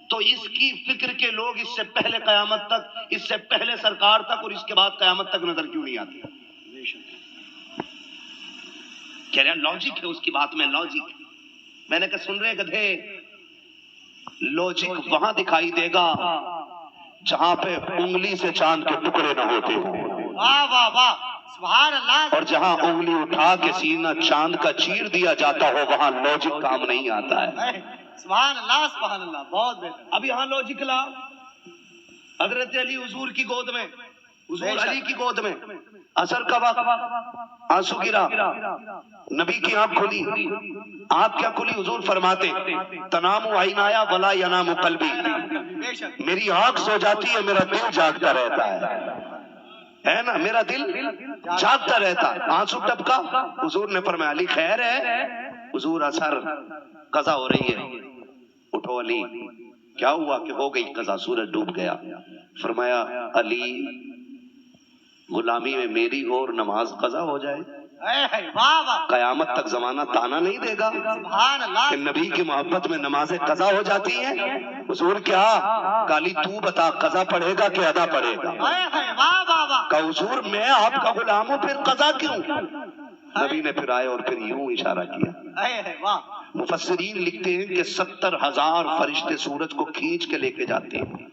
تو اس کی فکر کے لوگ اس سے پہلے قیامت تک، اس سے پہلے سرکار تک اور اس کے بعد قیامت تک نظر کیوں نہیں آتے؟ کہہ رہے لاجک ہے اس کی بات میں، لاجک۔ میں نے کہا سن رہے گدھے، لاجک وہاں دکھائی دے گا جہاں پہ انگلی سے چاند کے ٹکڑے نہ ہوتے ہوں، واہ واہ واہ، سبحان اللہ۔ اور جہاں انگلی اٹھا کے سینہ چاند کا چیر دیا جاتا ہو وہاں لاجک کام نہیں آتا ہے۔ سبحان اللہ سبحان اللہ، بہت بہتر۔ اب یہاں لاجک لا، حضرت علی حضور کی گود میں، حضور علی کی گود میں عصر کا وقت، آنسو گرا، نبی کی آنکھ کھلی، آنکھ کیا کھلی؟ حضور فرماتے تنام عینایا ولا ینام قلبی، میری آنکھ سو جاتی ہے میرا دل جاگتا رہتا ہے نا، میرا دل جاگتا رہتا۔ آنسو ٹپکا، حضور نے فرمایا علی خیر ہے؟ حضور عصر قضا ہو رہی ہے، اٹھو علی۔ کیا ہوا؟ کہ ہو گئی قضا، سورج ڈوب گیا۔ فرمایا علی غلامی میں میری ہو اور نماز قضا ہو جائے، واہ واہ، قیامت تک زمانہ تانا نہیں دے گا سبحان اللہ۔ کہ نبی کی محبت میں نمازیں قضا ہو جاتی ہیں؟ حضور کیا کالی تو بتا قضا پڑھے گا کہ ادا پڑھے گا؟ واہ واہ واہ، کہ حضور میں آپ کا غلام ہوں پھر قضا کیوں؟ نبی نے پھر آئے اور پھر یوں اشارہ کیا۔ واہ، مفسرین لکھتے ہیں کہ 70,000 فرشتے سورج کو کھینچ کے لے کے جاتے ہیں۔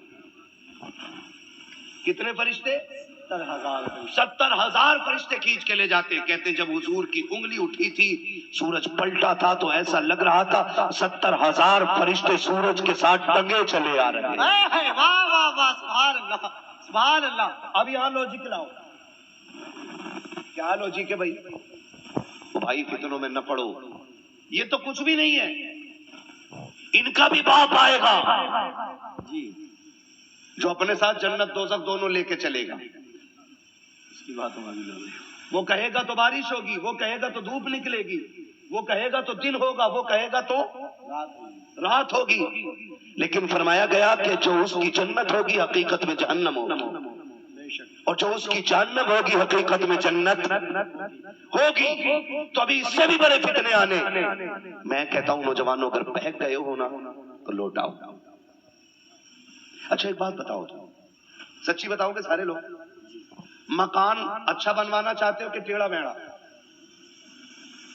کتنے فرشتے؟ 70,000 فرشتے کھینچ کے لے جاتے ہیں۔ کہتے ہیں جب حضور کی انگلی اٹھی تھی سورج پلٹا تھا تو ایسا لگ رہا تھا 70,000 فرشتے سورج کے ساتھ ٹنگے چلے آ رہے ہیں۔ واہ واہ واہ، سبحان اللہ سبحان اللہ۔ اب یہاں لوجک لاؤ، کیا لوجک ہے بھائی؟ بھائی فتنوں میں نہ پڑو، یہ تو کچھ بھی نہیں ہے، ان کا بھی باپ آئے گا جی جو اپنے ساتھ جنت دوزخ دونوں لے کے چلے گا۔ اس کی بات وہ کہے گا تو بارش ہوگی، وہ کہے گا تو دھوپ نکلے گی، وہ کہے گا تو دن ہوگا، وہ کہے گا تو رات ہوگی، لیکن فرمایا گیا کہ جو اس کی جنت ہوگی حقیقت میں جہنم ہوگی، اور جو اس کی جہنم ہوگی حقیقت میں جنت ہوگی۔ تو ابھی اس سے بھی بڑے فتنے آنے۔ میں کہتا ہوں نوجوانوں اگر بہک گئے ہو نا تو لوٹ آؤ۔ اچھا ایک بات بتاؤ، سچی بتاؤ کہ سارے لوگ مکان اچھا بنوانا چاہتے ہو کہ ٹیڑھا میڑھا؟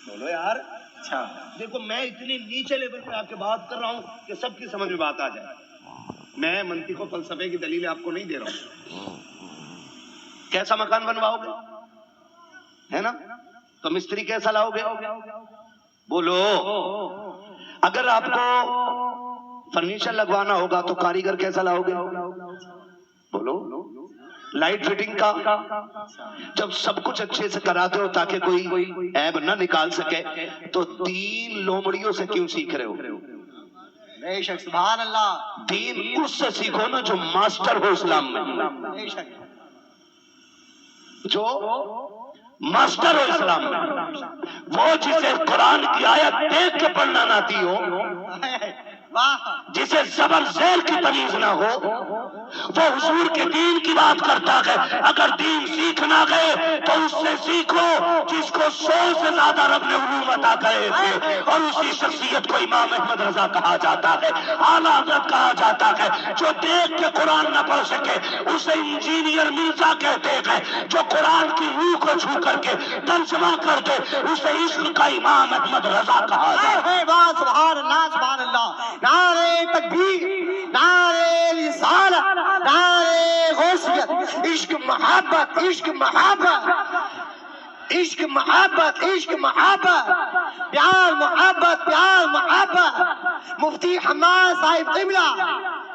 بولو یار۔ اچھا دیکھو میں اتنی نیچے لیول پہ آپ کے بات کر رہا ہوں کہ سب کی سمجھ میں بات آ جائے۔ میں منطق و فلسفے کی دلیلیں آپ کو نہیں دے رہا ہوں۔ کیسا مکان بنواؤ گے ہے نا، تو مستری کیسا لاؤ گے؟ بولو۔ اگر آپ کو فرنیچر لگوانا ہوگا تو کاریگر کیسا لاؤ گے؟ بولو۔ لائٹ فٹنگ کا جب سب کچھ اچھے سے کراتے ہو تاکہ کوئی عیب نہ نکال سکے تو 3 لومڑیوں سے کیوں سیکھ رہے ہو؟ بے شک، سبحان اللہ۔ دین اس سے سیکھو نا جو ماسٹر ہو اسلام میں، بے شک، جو ماسٹر ہو اسلام میں، وہ جسے قرآن کی آیت دیکھ کے پڑھنا نہ آتی ہو، جسے زبر زیر کی تمیز نہ ہو، وہ حضور کے دین کی بات کرتا ہے۔ اگر دین سیکھنا گئے تو اس سے سیکھو جس کو 100 سے زیادہ رب نے علوم عطا کرے تھے، اور اسی شخصیت کو امام احمد رضا کہا جاتا ہے، اعلیٰ حضرت کہا جاتا ہے۔ جو دیکھ کے قرآن نہ پڑھ سکے اسے انجینئر مرزا کہتے ہیں، جو قرآن کی روح کو چھو کر کے ترجمہ کر دے اسے عشق کا امام احمد رضا کہا جاتا ہے۔ سبحان اللہ سبحان اللہ۔ نعرہ تکبیر، نعرہ رسالت، نعرہ غوثیت، عشق محبت، عشق محبت، عشق محبت، عشق محبت، پیار محبت، پیار محبت۔ مفتی حماد صاحب قبلہ،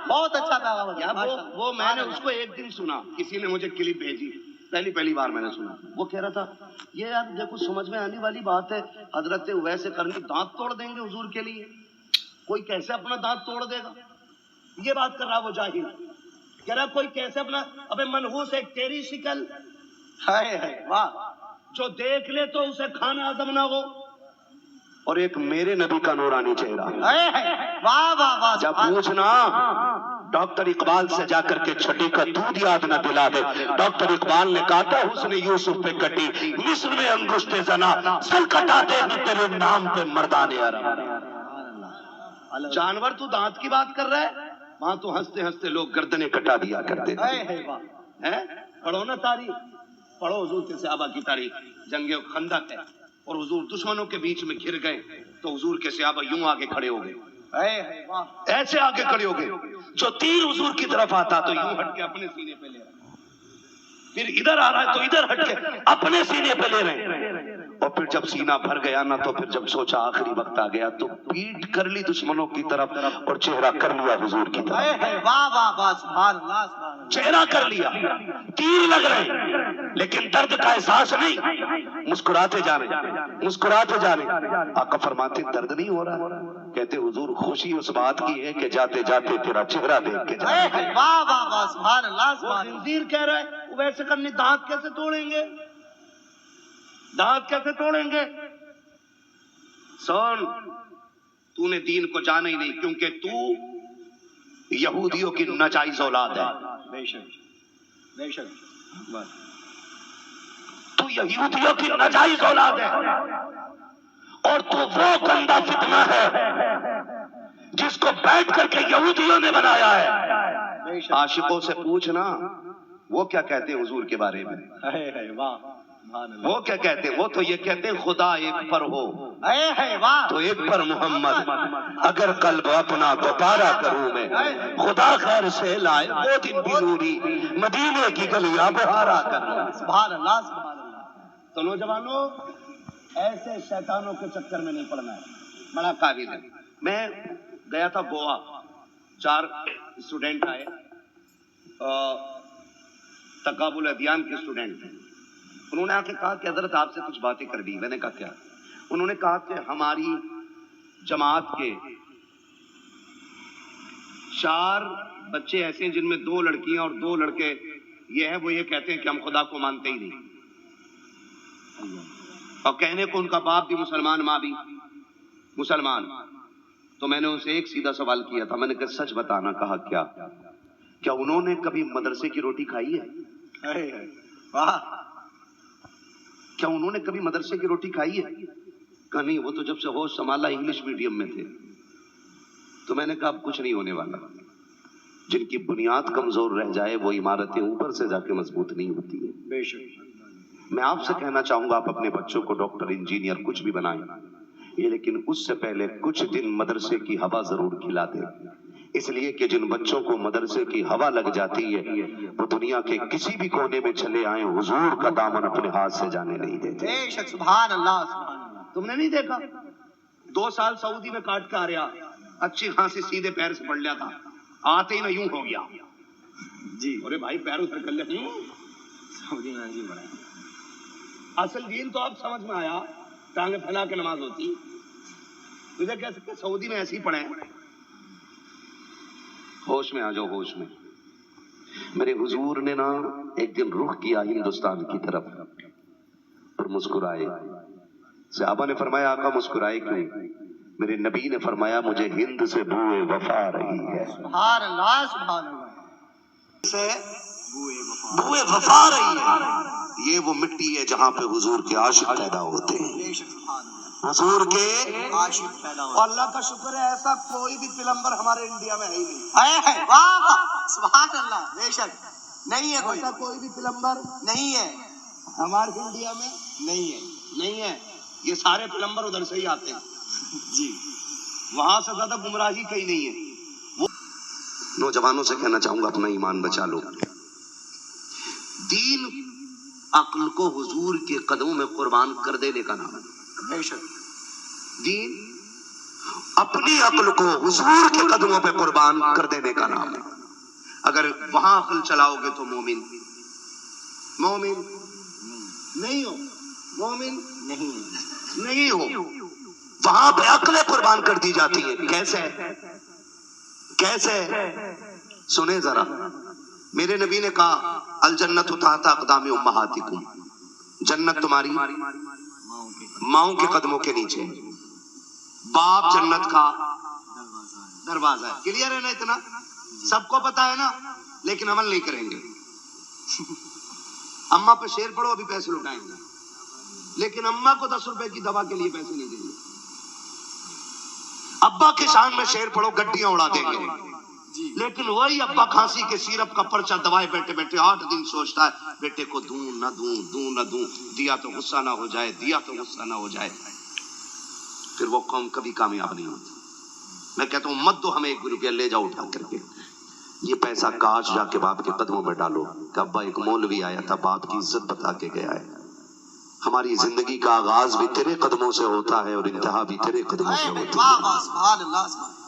بہت اچھا پیغام۔ وہ میں نے اس کو ایک دن سنا، کسی نے مجھے کلپ بھیجی، پہلی بار میں نے سنا۔ وہ کہہ رہا تھا یہ یار دیکھو سمجھ میں آنے والی بات ہے، حضرت ویسے کرنی دانت توڑ دیں گے حضور کے لیے، کوئی کیسے اپنا دانت توڑ دے گا؟ یہ بات کر رہا وہ جاہل، کہہ رہا کوئی کیسے اپنا، ابے منحوس ایک تیری شکل ہے واہ، جو دیکھ لے تو اسے کھانا ہضم نہ ہو، اور ایک میرے نبی کا نورانی چہرہ۔ واہ واہ واہ، جب پوچھنا ڈاکٹر اقبال سے جا کر کے چھٹی کا دودھ یاد نہ دلا دے۔ ڈاکٹر اقبال نے کہا تھا حسن یوسف پہ کٹی مصر میں انگشت زنا، سر کٹا دے تیرے نام پہ مردان عرب۔ جانور تو دانت کی بات کر رہا ہے، وہاں تو ہنستے ہنستے لوگ گردنیں کٹا دیا کرتے تھے. ہیں پڑھو نا تاریخ, پڑھو حضور کے صحابہ کی تاریخ. جنگ خندق ہے اور حضور دشمنوں کے بیچ میں گھر گئے تو حضور کے صحابہ یوں آگے کھڑے ہو گئے, ایسے آگے کھڑے ہو گئے. جو تیر حضور کی طرف آتا تو یوں ہٹ کے اپنے سینے پہ لے رہا, پھر ادھر آ رہا ہے تو ادھر ہٹ کے اپنے سینے پہ لے رہے ہیں. اور پھر جب سینہ بھر گیا نا تو پھر جب سوچا آخری وقت آ گیا تو پیٹ کر لی دشمنوں کی طرف اور چہرہ کر لیا حضور کی طرف. چہرہ کر لیا, تیر لگ رہے لیکن درد کا احساس نہیں, مسکراتے جا رہے, مسکراتے جا رہے. آقا فرماتے درد نہیں ہو رہا, کہتے حضور خوشی اس بات کی ہے کہ جاتے جاتے تیرا چہرہ دیکھ کے جا رہے. وہ خنزیر کہہ رہا ہے ویسے کرنے دانت کیسے توڑیں گے, دانت کیسے توڑیں گے. سن, تو نے دین کو جانا ہی نہیں کیونکہ تو یہودیوں کی ناجائز اولاد ہے. بے شک بے شک, تو یہودیوں کی ناجائز اولاد ہے اور تو وہ گندا فتنہ ہے جس کو بیٹھ کر کے یہودیوں نے بنایا ہے. عاشقوں سے پوچھنا وہ کیا کہتے ہیں حضور کے بارے میں, وہ کیا کہتے ہیں. وہ تو یہ کہتے ہیں خدا ایک پر ہو تو ایک پر محمد, اگر قلب اپنا دوبارہ کروں میں خدا خیر سے لائے وہ دن بھی نوری مدینے کی گلیاں بہارا کر. سبحان اللہ سبحان اللہ. تو نوجوانوں ایسے شیطانوں کے چکر میں نہیں پڑنا ہے, بڑا قابل ہے. میں گیا تھا گوا, 4 اسٹوڈنٹ آئے, تقابل ادیان کے اسٹوڈنٹ ہیں. انہوں نے آ کے کہا کہ حضرت آپ سے کچھ باتیں کر دی. میں نے کہا کیا؟ انہوں نے کہا کہ ہماری جماعت کے 4 بچے ایسے ہیں جن میں 2 لڑکیاں اور 2 لڑکے یہ ہیں, وہ یہ کہتے ہیں کہ ہم خدا کو مانتے ہی نہیں, اور کہنے کو ان کا باپ بھی مسلمان ماں بھی مسلمان. تو میں نے ان سے ایک سیدھا سوال کیا تھا, میں نے کہا سچ بتانا. کہا کیا انہوں نے کبھی مدرسے کی روٹی کھائی ہے؟ کیا انہوں نے کبھی مدرسے کی روٹی کھائی ہے؟ کہا نہیں, وہ تو جب سے ہوش سنبھالا انگلش میڈیم میں تھے. تو میں نے کہا اب کچھ نہیں ہونے والا. جن کی بنیاد کمزور رہ جائے وہ عمارتیں اوپر سے جا کے مضبوط نہیں ہوتی ہیں. بے شک. میں آپ سے کہنا چاہوں گا آپ اپنے بچوں کو ڈاکٹر انجینئر کچھ بھی بنائیں, لیکن اس سے پہلے کچھ دن مدرسے کی ہوا ضرور کھلا دیں, اس لیے کہ جن بچوں کو مدرسے کی ہوا لگ جاتی ہے وہ دنیا کے کسی بھی کونے میں چلے آئیں حضور کا دامن اپنے ہاتھ سے جانے نہیں دیتے. بے شک سبحان اللہ سبحان اللہ. تم نے نہیں دیکھا 2 سال سعودی میں کاٹ کے آ رہا, اچھی خاصی سیدھے پیر سے پڑھ لیا تھا, آتے ہی نہ یوں ہو گیا جی. ارے بھائی پیر اتر کر لے, سعودی میں جی بڑا اصل دین تو اب سمجھ میں آیا, ٹانگیں پھیلا کے نماز ہوتی. تجھے کہہ سکتے سعودی میں ایسے ہی پڑھے. ہوش میں آ جاؤ, ہوش میں. میرے حضور نے نا ایک دن رخ کیا ہندوستان کی طرف اور مسکرائے. صحابہ نے فرمایا آقا مسکرائے کیوں؟ میرے نبی نے فرمایا مجھے ہند سے بوئے وفا رہی ہے. سبحان اللہ سبحان اللہ. سے بوئے وفا رہی ہے. یہ وہ مٹی ہے جہاں پہ حضور کے عاشق پیدا ہوتے ہیں, حضور کے عاشق پیدا ہوتے ہیں. اللہ کا شکر ہے ایسا کوئی بھی پلمبر ہمارے انڈیا میں ہے ہی نہیں. واہ سبحان اللہ. بے شک نہیں ہے, ایسا کوئی بھی پلمبر نہیں ہے ہمارے انڈیا میں نہیں ہے, نہیں ہے. یہ سارے پلمبر ادھر سے ہی آتے ہیں جی, وہاں سے زیادہ گمراہی کہیں نہیں ہے. نوجوانوں سے کہنا چاہوں گا اپنا ایمان بچا لو. دین عقل کو حضور کے قدموں میں قربان کر دینے کا نام ہے. بے شک دین اپنی عقل کو حضور کے قدموں پہ قربان کر دینے کا نام ہے. اگر وہاں عقل چلاؤ گے تو مومن مومن نہیں ہو, مومن نہیں ہو. وہاں پہ عقلیں قربان کر دی جاتی ہیں. کیسے سنیں ذرا. میرے نبی نے کہا الجنت تحت اقدام امہاتکم, جنت تمہاری ماؤں کے قدموں کے نیچے. باپ جنت کا دروازہ ہے. کلیئر ہے نا, اتنا سب کو پتا ہے نا, لیکن عمل نہیں کریں گے. اماں پہ شیر پڑو ابھی پیسے لٹائیں گے, لیکن اماں کو 10 روپے کی دوا کے لیے پیسے نہیں دیں گے. ابا کے شان میں شیر پڑو گڈیاں اڑا دیں گے, لیکن وہی ابا کھانسی کے سیرپ کا پرچہ دبائے بیٹھے بیٹھے 8 دن سوچتا ہے بیٹے کو دوں نہ دوں، دوں نہ دوں، دیا تو غصہ نہ ہو جائے، دیا تو غصہ نہ ہو جائے، پھر وہ قوم کبھی کامیاب نہیں ہوتی۔ میں کہتا ہوں مت دو ہمیں 1 روپیہ، لے جاؤ اٹھا کر کے، یہ پیسہ کاش جا کے باپ کے قدموں میں ڈالو کہ ابا ایک مولوی آیا تھا، باپ کی عزت بتا کے گیا ہے، ہماری زندگی کا آغاز بھی تیرے قدموں سے ہوتا ہے اور انتہا بھی تیرے قدموں سے ہوتی ہے۔ سبحان اللہ، سبحان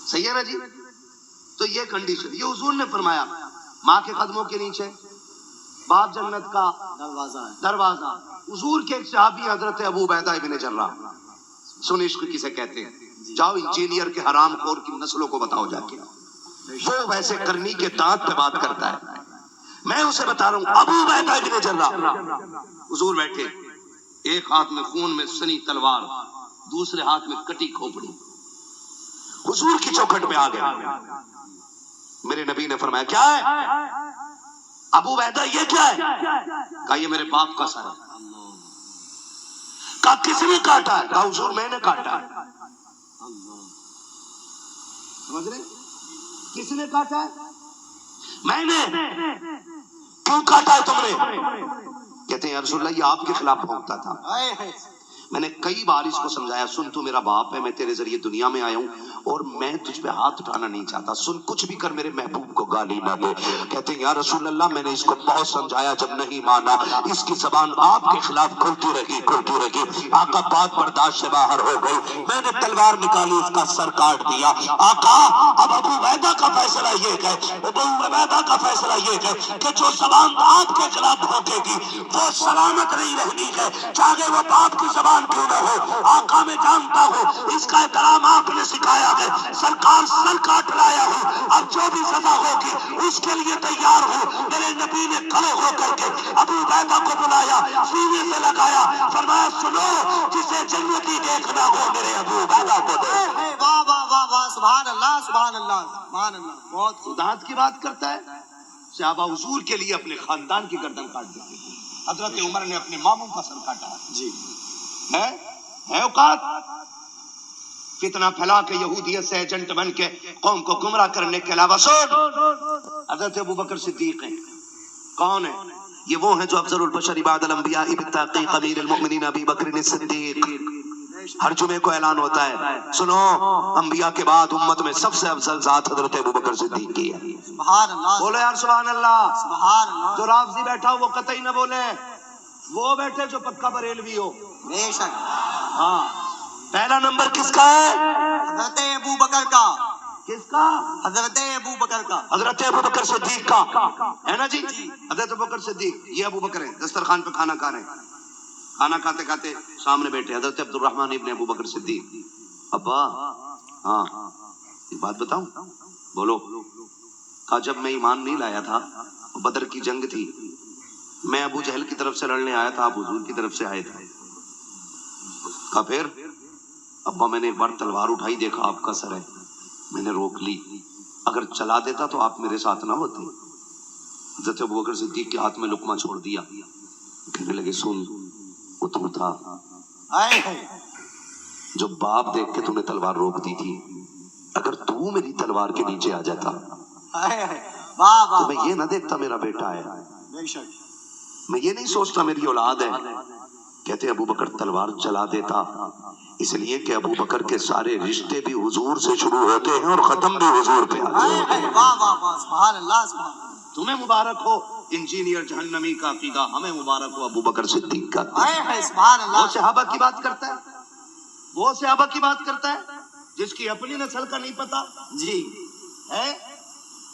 صحیح ہے نا جی؟ تو یہ کنڈیشن، یہ حضور نے فرمایا ماں کے قدموں کے نیچے باپ جنت کا دروازہ۔ حضور کے ایک صحابی حضرت ابو عبیدہ ابن جراح، سن عشق کسے کہتے ہیں، جاؤ انجینئر کے حرام خور کی نسلوں کو بتاؤ جا کے، وہ ویسے کرنی کے دانت پہ بات کرتا ہے، میں اسے بتا رہا ہوں ابو عبیدہ ابن جراح۔ حضور بیٹھے، ایک ہاتھ میں خون میں سنی تلوار، دوسرے ہاتھ میں کٹی کھوپڑی، حضور کی چوکھٹ میں آ گیا۔ میرے نبی نے فرمایا کیا ہے ابو عبیدہ، یہ کیا ہے؟ کہا یہ میرے باپ کا سر ہے۔ کہا کس نے کاٹا ہے؟ کہا حضور میں نے کاٹا ہے۔ سمجھ رہے؟ کس نے کاٹا ہے؟ میں نے۔ کیوں کاٹا ہے تم نے؟ کہتے ہیں یا رسول اللہ یہ آپ کے خلاف بھونکتا تھا۔ میں نے کئی بار اس کو سمجھایا، سن تو میرا باپ ہے، میں تیرے ذریعے دنیا میں آیا ہوں اور میں تجھ پہ ہاتھ اٹھانا نہیں چاہتا، سن کچھ بھی کر میرے محبوب کو گالی نہ دے۔ کہتے ہیں یا رسول اللہ میں نے اس کو بہت سمجھایا، جب نہیں مانا اس کی زبان آپ کے خلاف کھلتی رہی۔ آقا بات برداشت سے باہر ہو گئی، میں نے تلوار نکالی، اس کا سر کاٹ دیا۔ آقا اب ابو عبیدہ کا فیصلہ یہ ہے، ابو عبیدہ کا فیصلہ یہ ہے کہ جو زبان آپ کے خلاف بھونکے گی وہ سلامت نہیں رہنی ہے، چاہے وہ باپ کی زبان کیوں نہ ہو۔ آقا میں جانتا ہوں اس کا احترام آپ نے سکھایا ہے، سرکار سر کاٹ لایا ہوں، اب جو بھی سزا ہوگی اس کے لیے تیار ہوں۔ میرے نبی نے کھڑے ہو کر کے ابو عبیدہ کو بلایا، سینے سے لگایا، فرمایا سنو جسے جنتی دیکھنا ہو میرے ابو عبیدہ کو دے۔ واہ واہ واہ واہ، سبحان اللہ، سبحان اللہ، سبحان اللہ، بہت خداعت کی بات کرتا ہے۔ صحابہ حضور کے لیے اپنے خاندان کی گردن کاٹ دیتے تھے، حضرت عمر نے اپنے ماموں کا سر کاٹا جی ہے اوقات فتنہ پھیلا کے یہودیت سے ایجنٹ بن کے قوم کو گمراہ کرنے کے علاوہ سن حضرت ابوبکر صدیق ہیں۔ کون ہیں یہ؟ وہ ہیں جو افضل البشر بعد الانبیاء بالتحقیق امیر المؤمنین ابی بکر صدیق۔ ہر جمعے کو اعلان ہوتا ہے سنو انبیاء کے بعد امت میں سب سے افضل ذات حضرت ابوبکر صدیق کی ہے۔ سبحان اللہ، بولے یار سبحان اللہ۔ سبحان اللہ، جو رافضی بیٹھا ہو وہ قطعی نہ بولے، وہ بیٹھے جو پکا بریلوی ہو۔ بے شک ہاں پہلا نمبر کس کا ہے؟ حضرت ابو بکر کا۔ کس کا؟ حضرت ابو بکر کا، حضرت ابوبکر صدیق کا ہے نا جی۔ حضرت ابوبکر صدیق، یہ ابو بکر ہیں، دسترخوان پہ کھانا کھا رہے ہیں، کھانا کھاتے کھاتے سامنے بیٹھے حضرت عبد الرحمن ابن ابوبکر صدیق۔ ابا ہاں ایک بات بتاؤں؟ بولو۔ کہا جب میں ایمان نہیں لایا تھا، بدر کی جنگ تھی، میں ابو جہل کی طرف سے لڑنے آیا تھا، آپ حضور کی طرف سے آئے تھے۔ کہا پھر؟ ابا میں نے ایک بار تلوار اٹھائی، دیکھا آپ کا سر ہے، میں نے روک لی، اگر چلا دیتا تو آپ میرے ساتھ نہ ہوتے۔ حضرت ابوبکر صدیق کے ہاتھ میں لقمہ چھوڑ دیا، کہنے لگے سن وہ تو تھا جو باپ دیکھ کے تم نے تلوار روک دی تھی، اگر تو میری تلوار کے نیچے آ جاتا تو میں یہ نہ دیکھتا میرا بیٹا ہے، میں یہ نہیں سوچتا میری اولاد ہے۔ کہتے ابو بکر تلوار چلا دیتا، اس لیے کہ ابو بکر کے سارے رشتے بھی حضور سے شروع ہوتے ہیں اور ختم بھی حضور پہ آتے ہیں۔ سبحان اللہ، سبحان اللہ، تمہیں مبارک ہو انجینئر جہنمی کا عقیدہ، ہمیں مبارک ہو ابو بکر صدیق کا۔ سبحان اللہ، وہ صحابہ کی بات کرتا ہے، وہ صحابہ کی بات کرتا ہے جس کی اپنی نسل کا نہیں پتا جی ہے۔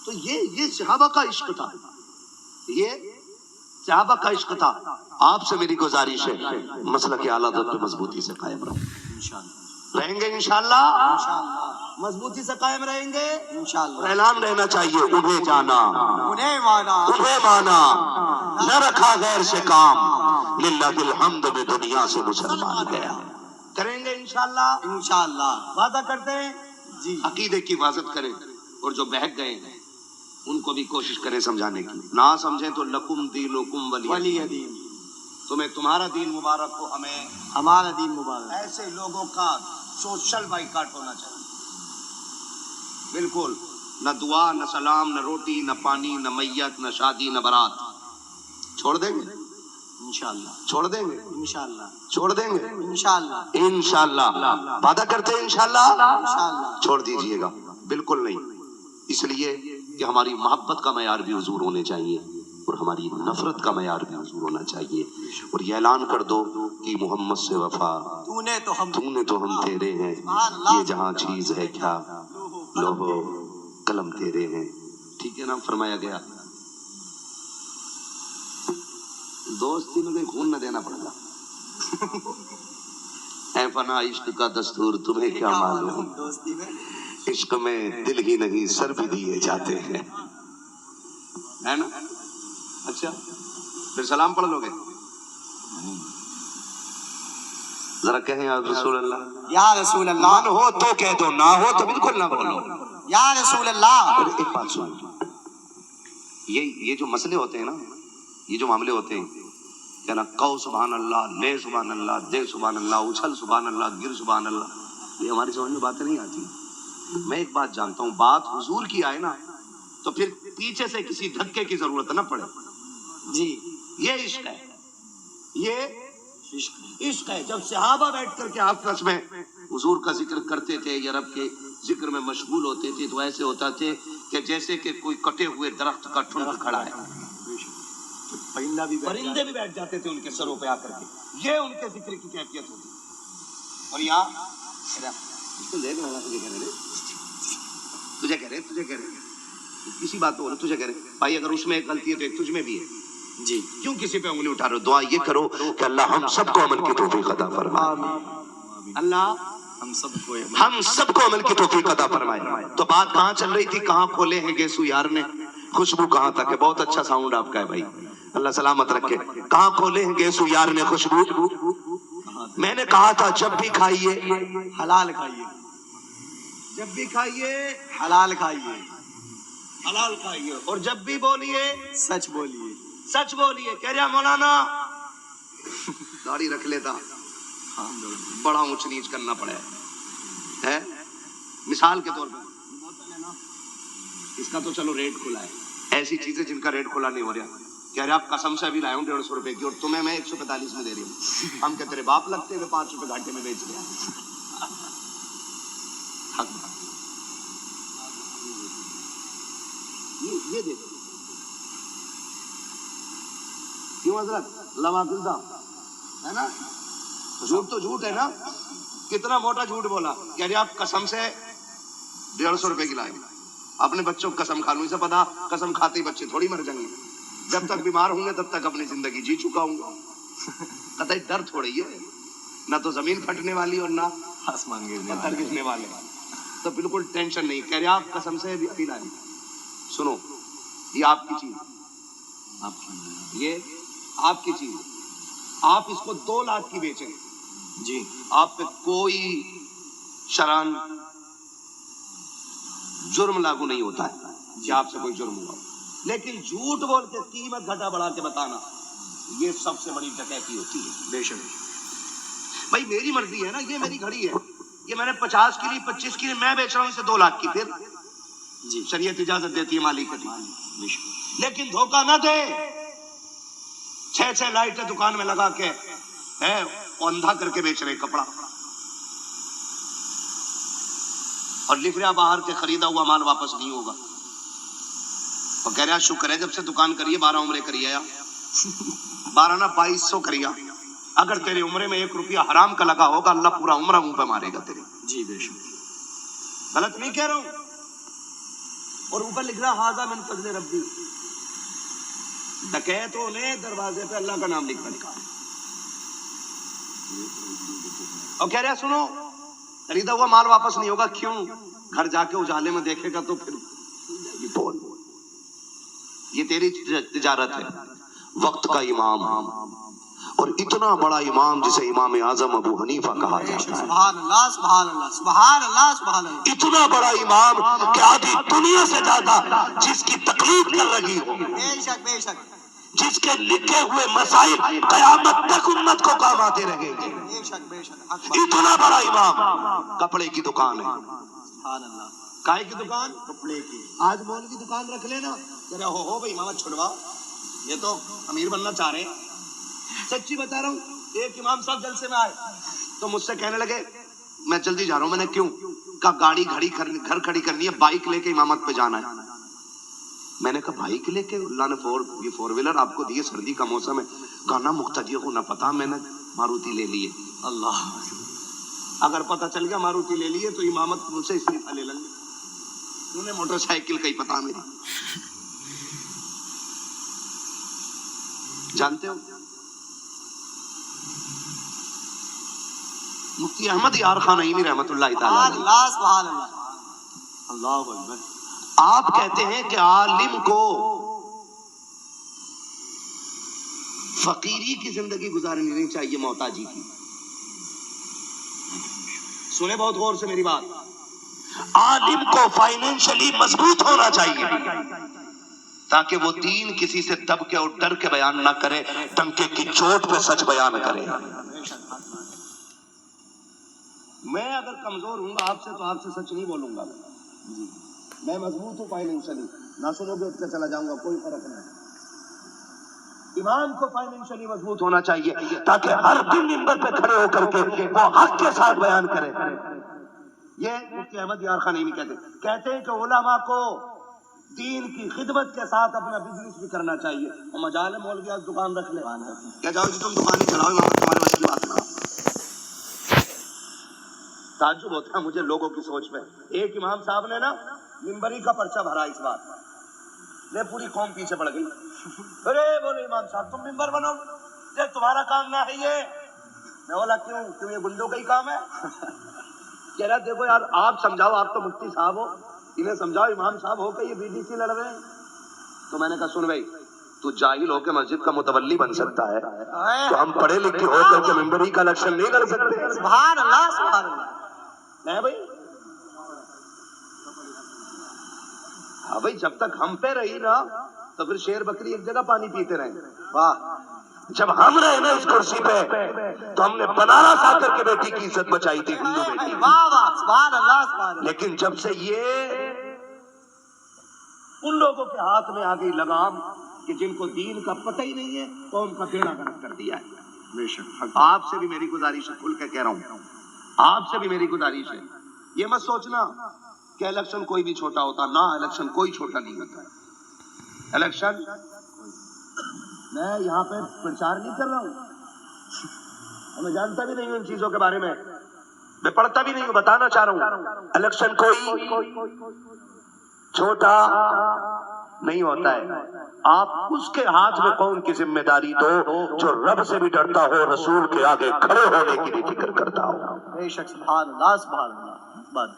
تو یہ صحابہ کا عشق تھا، یہ صحابہ کا عشق تھا۔ آپ سے میری گزارش ہے مسئلہ کے اعلیٰ حضرت پہ مضبوطی سے قائم رہیں گے انشاءاللہ، مضبوطی سے قائم رہیں گے انشاءاللہ۔ اور اعلان رہنا چاہیے انہیں جانا انہیں مانا، انہیں مانا، نہ رکھا غیر سے کام، للہ الحمد میں دنیا سے مسلمان گیا۔ کریں گے انشاءاللہ، انشاءاللہ، وعدہ کرتے ہیں جی۔ عقیدے کی حفاظت کریں، اور جو بہک گئے ہیں ان کو بھی کوشش کریں سمجھانے کی، نہ سمجھیں تو لکم دینکم ولی دین، تمہیں تمہارا دین مبارک ہو، ہمیں ہمارا دین مبارک۔ ایسے لوگوں کا سوشل بائیکاٹ ہونا چاہیے، بالکل نہ دعا نہ سلام نہ روٹی نہ پانی نہ میت نہ شادی نہ بارات. چھوڑ دیں گے انشاءاللہ چھوڑ دیں گے انشاءاللہ چھوڑ دیں گے انشاءاللہ انشاءاللہ. وعدہ کرتے ہیں انشاءاللہ انشاءاللہ. چھوڑ دیجئے گا بالکل نہیں. اس لیے کہ ہماری محبت کا معیار بھی حضور ہونے چاہیے اور ہماری نفرت کا معیار بھی حضور ہونا چاہیے. اور یہ اعلان کر دو کہ محمد سے وفا تو نے تو ہم تیرے ہیں. یہ جہاں چیز ہے کیا لوہو قلم تیرے ہیں. ٹھیک ہے نا. فرمایا گیا دوستی میں کوئی خون نہ دینا پڑے گا. اے فنا عشق کا دستور تمہیں کیا معلوم, دوستی میں عشق میں دل ہی نہیں سر بھی دیے جاتے ہیں, ہے نا. اچھا پھر سلام پڑھ لو گے. ذرا کہیں یا رسول اللہ. یا رسول اللہ. من ہو تو کہہ دو, نہ ہو تو بالکل نہ بولو. یا رسول اللہ. اور ایک بات سن, یہ جو مسئلے ہوتے ہیں نا, یہ جو معاملے ہوتے ہیں کیا نا, کو سبحان اللہ, لے سبحان اللہ, دے سبحان اللہ, اچھل سبحان اللہ, گر سبحان اللہ, یہ ہماری سمجھ میں باتیں نہیں آتی. میں ایک بات جانتا ہوں, بات حضور کی آئے نا تو پھر پیچھے سے کسی دھکے کی ضرورت نہ پڑے. جی یہ عشق ہے, یہ عشق ہے. جب صحابہ بیٹھ کر کے آپس میں حضور کا ذکر کرتے تھے یا رب کے ذکر میں مشغول ہوتے تھے تو ایسے ہوتا تھے کہ جیسے کہ کوئی کٹے ہوئے درخت کا ٹھنڈ کھڑا ہے. پرندے بھی بیٹھ جاتے تھے ان کے سروں پہ آ کر کے. یہ ان کے ذکر کی کیفیت ہوتی. اور یہاں تجھے کہہ رہے کسی بات بولو, تجھے کہہ رہے بھائی اگر اس میں ایک غلطی ہے تو ایک تجھ میں بھی ہے. جی کیوں کسی پہ انگلی اٹھا رہے ہو؟ دعا یہ کرو کہ اللہ ہم سب کو عمل کی توفیق عطا فرمائے. اللہ ہم سب کو عمل کی توفیق عطا فرمائے. تو بات کہاں چل رہی تھی, کہاں کھولے ہیں گیسو یار نے, خوشبو کہاں تک ہے. بہت اچھا ساؤنڈ آپ کا ہے بھائی, اللہ سلامت رکھے. کہاں کھولے ہیں گیسو یار نے خوشبو. میں نے کہا تھا جب بھی کھائیے حلال کھائیے, جب بھی کھائیے حلال کھائیے, حلال کھائیے, اور جب بھی بولیے سچ بولیے, سچ بولیے. کہہ رہا مولانا داڑھی رکھ لیتا, بڑا اونچ نیچ کرنا پڑے ہے. مثال کے طور پر اس کا تو چلو ریٹ کھلا ہے, ایسی چیزیں جن کا ریٹ کھلا نہیں ہو رہا. کہہ رہے آپ قسم سے ابھی لائے ہوں 150 روپے کی, اور تمہیں میں 145 میں دے رہی ہوں. ہم کہ تیرے باپ لگتے ہوئے 5 روپے گھاٹے میں بیچ رہے ہیں. یہ دیکھو کیوں حضرت اللہ معافی صاحب ہے نا, جھوٹ تو جھوٹ ہے نا. کتنا موٹا جھوٹ بولا. کہہ رہے آپ قسم سے 150 روپے کی لائے. اپنے بچوں کو قسم کھا لوں, اسے پتا قسم کھاتے ہی بچے تھوڑی مر جائیں گے. جب تک بیمار ہوں گے تب تک اپنی زندگی جی چکا ہوں گا. قطعی ڈر تھوڑی ہے, نہ تو زمین پھٹنے والی اور نہ آسمان پتھر گرنے والے, تو بالکل ٹینشن نہیں. کہہ رہے آپ قسم سے ابھی لائے. سنو, یہ آپ کی چیز, یہ آپ کی چیز, آپ اس کو 2 لاکھ کی بیچیں جی, آپ پہ کوئی شران جرم لاگو نہیں ہوتا ہے کہ آپ سے کوئی جرم ہوا. لیکن جھوٹ بول کے قیمت گھٹا بڑھا کے بتانا, یہ سب سے بڑی ڈکیتی ہوتی ہے. بے شک. بھائی میری مرضی ہے نا, یہ میری گھڑی ہے, یہ میں نے 50 کی لی 25 کی لی, میں بیچ رہا ہوں اسے 2 لاکھ کی. پھر جی شریعت اجازت دیتی ہے مالک کی. لیکن دھوکہ نہ دے. 6 لائٹیں دکان میں لگا کے ہے اندھا کر کے بیچ رہے کپڑا, اور لکھ رہا باہر کے خریدا ہوا مال واپس نہیں ہوگا. اور کہہ رہا شکر ہے جب سے دکان کریے 12 عمرے کریے, 12 نہ 2200 کریا. اگر تیرے عمرے میں 1 روپیہ حرام کا لگا ہوگا اللہ پورا عمرہ منہ پہ مارے گا تیرے. جی بے شک. غلط نہیں کہہ رہا ہوں. اور اوپر لکھ رہا ہاذا من فضل ربی. ڈکیتوں نے دروازے پہ اللہ کا نام لکھا. اور کہہ رہا سنو خریدا ہوا مال واپس نہیں ہوگا. کیوں؟ گھر جا کے اجالے میں دیکھے گا تو پھر بول. یہ تیری تجارت ہے. وقت کا امام, اور اتنا بڑا امام جسے امام اعظم ابو حنیفہ کہا جاتا ہے. سبحان اللہ سبحان اللہ سبحان اللہ سبحان اللہ. اتنا بڑا امام کہ آدھی دنیا سے زیادہ جس کی تکلیف کر رہی ہو, بے شک بے شک, جس کے لکھے ہوئے مسائل قیامت تک امت کو کام آتے رہیں گے. بے شک بے شک. اتنا بڑا امام, کپڑے کی دکان ہے. سبحان اللہ. کائے کی دکان؟ کپڑے کی. آج مول کی دکان رکھ لینا. کہہ رہا ہو بھائی امامت چھڑواؤ, یہ تو امیر بننا چاہ رہے ہیں. سچی بتا رہا ہوں, ایک امام صاحب جلسے میں آئے تو مجھ سے کہنے لگے میں جلدی جا رہا ہوں. میں نے کیوں؟ کہا گاڑی گھر کھڑی کرنی ہے, بائک لے کے امامت پہ جانا ہے. میں نے کہا بائک لے کے؟ اللہ نے یہ فور ویلر آپ کو دیے, سردی کا موسم ہے. کہا نا مقتدیوں کو نہ پتا, میں نے ماروتی لے لی ہے. اللہ, اگر پتہ چل گیا ماروتی لے لی ہے تو امامت مجھ سے استعفا لے لیں گے. انہیں موٹر سائیکل کا ہی پتا میری. جانتے ہو مفتی احمد یار خان نعیمی رحمت اللہ تعالی علیہ, اللہ سبحان اللہ, اللہ اکبر, آپ کہتے ہیں کہ عالم کو فقیری کی زندگی گزارنی نہیں چاہیے, محتاجی کی. سنیں بہت غور سے میری بات. عالم کو فائنینشلی مضبوط ہونا چاہیے تاکہ وہ دین کسی سے دب کے اور ڈر کے بیان نہ کرے, ٹنکے کی چوٹ پہ سچ بیان کرے. میں اگر کمزور ہوں گا آپ سے تو آپ سے سچ نہیں بولوں گا. میں مضبوط ہوں فائنینشلی, نہ سنو گے اٹھ کے چلا جاؤں گا, کوئی فرق نہیں. امام کو فائنینشلی مضبوط ہونا چاہیے تاکہ ہر دن منبر پہ کھڑے ہو کر کے وہ حق کے ساتھ بیان کرے. یہ مفتی احمد یار خان نعیمی کہتے ہیں کہ علماء کو دین کی خدمت کے ساتھ اپنا بزنس بھی کرنا چاہیے. اور مجال مولوی آج دکان رکھ لے, کیا جاؤ جی تم دکان ہی چلاؤ, امام تمہارے بس کی بات نہ. تعجب ہوتا ہے مجھے لوگوں کی سوچ میں. ایک امام صاحب نے نا منبری کا پرچہ بھرا اس بات, نے پوری قوم پیچھے پڑ گئی. ارے بولے امام صاحب تم ممبر بنو, یہ تمہارا کام نہ ہے یہ. میں بولا کیوں یہ گنڈوں کا ہی کام ہے؟ کہہ رہا دیکھو یار آپ سمجھاؤ, آپ تو مفتی صاحب ہو, انہیں سمجھاؤ امام صاحب ہو کہ یہ BDC لڑ رہے ہیں. تو میں نے کہا سن بھائی, تو جاہل ہو کے مسجد کا متولی بن سکتا ہے, تو ہم پڑھے لکھے ہو کر کے ممبری کا الیکشن نہیں کر سکتے. سبحان اللہ, سبحان اللہ. نہیں بھائی, ہاں بھائی, جب تک ہم پہ رہی نا تو پھر شیر بکری ایک جگہ پانی پیتے رہیں. واہ, جب ہم رہے نا اس کرسی پہ تو ہم نے بنارس آ کر کے بیٹی کی عزت بچائی تھی, ہندو بیٹی. واہ واہ, سبحان اللہ, سبحان اللہ. لیکن جب سے یہ ان لوگوں کے ہاتھ میں آ گئی لگام کہ جن کو دین کا پتہ ہی نہیں ہے, قوم کا بیڑا غرق کر دیا ہے. بے شک آپ سے بھی میری گزارش ہے, کھل کے کہہ رہا ہوں, آپ سے بھی میری گزارش ہے, یہ مت سوچنا کہ الیکشن کوئی بھی چھوٹا ہوتا. نہ, الیکشن کوئی چھوٹا نہیں ہوتا. الیکشن میں یہاں پہ پرچار نہیں کر رہا ہوں, میں جانتا بھی نہیں ہوں ان چیزوں کے بارے میں, میں پڑھتا بھی نہیں ہوں, بتانا چاہ رہا ہوں الیکشن کوئی چھوٹا نہیں ہوتا ہے. آپ اس کے ہاتھ میں قوم کی ذمہ داری دو جو رب سے بھی ڈرتا ہو, رسول کے آگے کھڑے ہونے کی بھی فکر کرتا ہو. بے شک, سبحان اللہ, سبحان اللہ.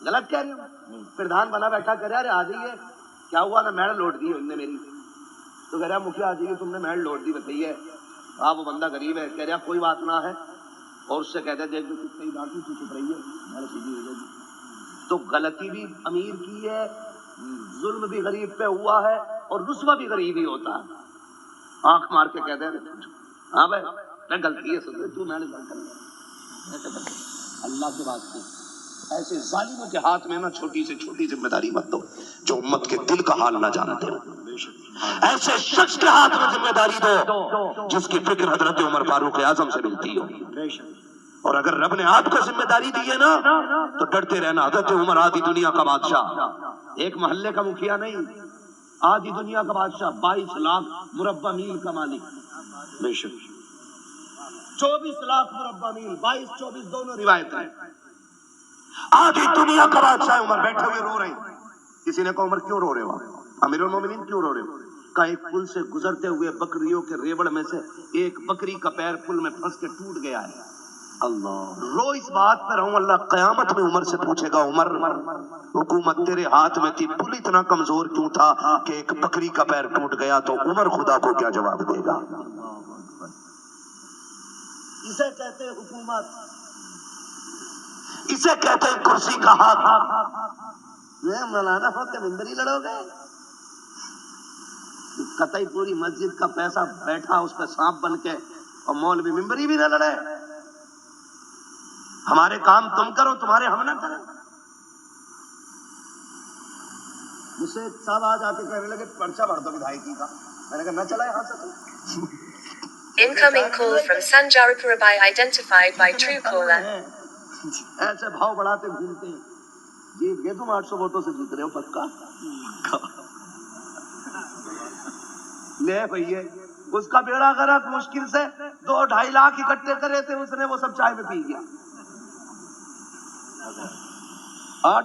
غلط کہہ رہے ہو, پردھان بنا بیٹھا کہہ رہا ہے آ جائیے, کیا ہوا نا میڈ لوٹ دی ان نے میری. تو کہہ رہا مکھیا آ جائیے, تم نے میڈ لوٹ دی, بتائیے. آپ وہ بندہ غریب ہے, کہہ رہا کوئی بات نہ ہے, اور اس سے کہتے دیکھ جو کتنی باقی تو چپ رہی ہے, میڈ سیدھی ہو جائے گی. تو غلطی بھی امیر کی ہے, ظلم بھی غریب پہ ہوا ہے, اور رسوا بھی غریب ہی ہوتا ہے. آنکھ مار کے کہتے ہیں ہاں بھائی میں غلطی ہے, سن تو میں نے غلط کر اللہ کے واسطے ایسے ظالموں کے ہاتھ میں نا چھوٹی سے چھوٹی ذمہ داری مت دو جو امت کے دل کا حال نہ جانتے ہو. ایسے شخص کے ہاتھ میں ذمہ داری دو جس کی فکر حضرت عمر فاروق اعظم سے ملتی ہو. اور اگر رب نے آپ کو ذمہ داری دی ہے نا تو ڈرتے رہنا. حضرت عمر آدھی دنیا کا بادشاہ, ایک محلے کا مکھیا نہیں, آدھی دنیا کا بادشاہ, 22 لاکھ مربع میل کا مالک. بے شک 24 لاکھ مربع میل, 22-24 دونوں روایت ہیں. آدھی دنیا کا بادشاہ عمر بیٹھے ہوئے رو رہے ہیں. کسی نے کہا عمر کیوں رو رہے ہو, امیر المومنین کیوں رو رہے ہو؟ کہا ایک پل سے گزرتے ہوئے بکریوں کے ریوڑ میں سے ایک بکری کا پیر پل میں پھنس کے ٹوٹ گیا ہے. اللہ, رو اس بات پر ہوں, اللہ قیامت میں عمر سے پوچھے گا عمر حکومت تیرے ہاتھ میں تھی, پل اتنا کمزور کیوں تھا کہ ایک بکری کا پیر ٹوٹ گیا؟ تو عمر خدا کو کیا جواب دے گا؟ اسے کہتے ہیں حکومت, اسے کہتے ہیں کرسی کا حق. مولانا ہو کے ممبری لڑو گے, قطعی پوری مسجد کا پیسہ بیٹھا اس پہ سانپ بن کے, اور مولوی ممبری بھی نہ لڑے. ہمارے کام تم کرو, تمہارے ہم نہ کریں. مجھ سے صاحب آج آ کے کہنے لگے پرچہ بھر دو ودھائکی کا. میں نے کہا میں چلا یہاں سے تو. Incoming call from Sanjarapurabai identified by Truecaller. ایسے بھاؤ بڑھاتے گھومتے ہیں. جیت گئے تم 800 ووٹوں سے جیت رہے ہو پکا. لے بھئیے اس کا بیڑا غرق مشکل سے 2-2.5 لاکھ اکٹھے کرے تھے اس نے وہ سب چائے میں پی گیا. 8